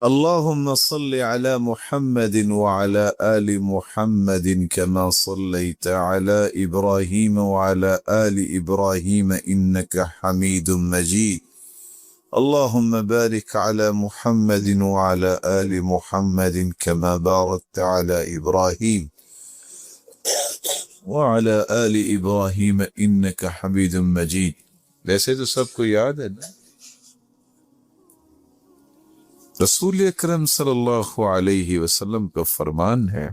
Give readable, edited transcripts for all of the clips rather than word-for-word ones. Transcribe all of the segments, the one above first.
اللهم صل على محمد وعلى آل محمد كما صليت على إبراهيم وعلى آل إبراهيم إنك حميد مجيد. اللهم بارك على محمد وعلى آل محمد كما باركت على إبراهيم وعلى آل إبراهيم إنك حميد مجيد. ویسے تو سب کو یاد ہے نا، رسول اکرم صلی اللہ علیہ وسلم کا فرمان ہے،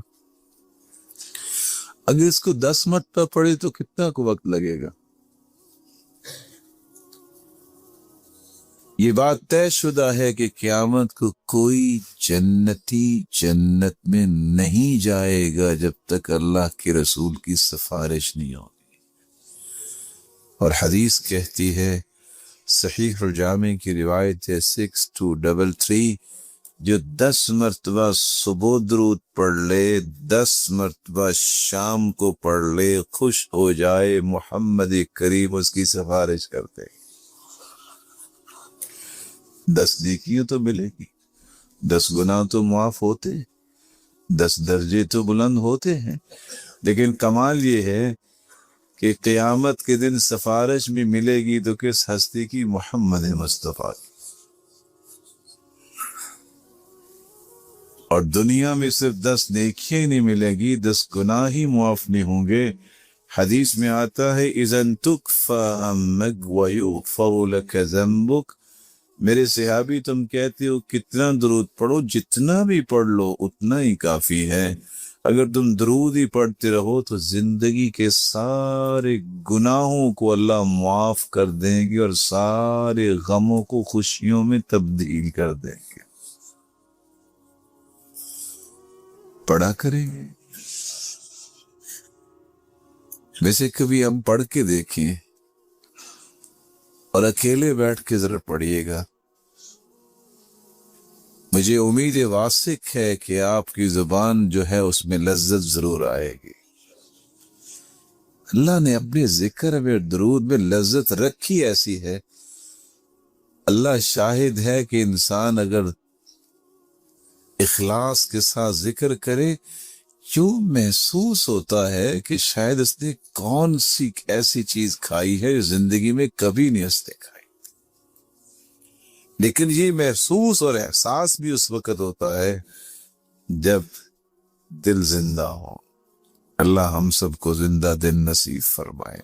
اگر اس کو 10 مرتبہ پڑھے تو کتنا کو وقت لگے گا؟ یہ بات طے شدہ ہے کہ قیامت کو کوئی جنتی جنت میں نہیں جائے گا جب تک اللہ کے رسول کی سفارش نہیں ہوگی۔ اور حدیث کہتی ہے، صحیح الجامع کی روایت ہے 6233، جو 10 مرتبہ صبح درود پڑھ لے، 10 مرتبہ شام کو پڑھ لے، خوش ہو جائے، محمد کریم اس کی سفارش کرتے۔ 10 نیکیوں تو ملے گی، 10 گناہ تو معاف ہوتے، 10 درجے تو بلند ہوتے ہیں، لیکن کمال یہ ہے کہ قیامت کے دن سفارش بھی ملے گی تو کس ہستی کی؟ محمد مصطفیٰ کی۔ اور دنیا میں صرف 10 نیکیاں نہیں ملے گی، 10 گناہ ہی معاف نہیں ہوں گے۔ حدیث میں آتا ہے اذن تکفى همك ويغفر لك ذنبك، میرے صحابی تم کہتے ہو کتنا درود پڑھو، جتنا بھی پڑھ لو اتنا ہی کافی ہے۔ اگر تم درود ہی پڑھتے رہو تو زندگی کے سارے گناہوں کو اللہ معاف کر دیں گے اور سارے غموں کو خوشیوں میں تبدیل کر دیں گے۔ پڑھا کریں گے۔ ویسے کبھی ہم پڑھ کے دیکھیں اور اکیلے بیٹھ کے ذرا پڑھیے گا، مجھے امید واثق ہے کہ آپ کی زبان جو ہے اس میں لذت ضرور آئے گی۔ اللہ نے اپنے ذکر میں درود میں لذت رکھی ایسی ہے، اللہ شاہد ہے کہ انسان اگر اخلاص کے ساتھ ذکر کرے، جو محسوس ہوتا ہے کہ شاید اس نے کون سی ایسی چیز کھائی ہے جو زندگی میں کبھی نہیں اس نے کھائی، لیکن یہ محسوس اور احساس بھی اس وقت ہوتا ہے جب دل زندہ ہو۔ اللہ ہم سب کو زندہ دل نصیب فرمائے۔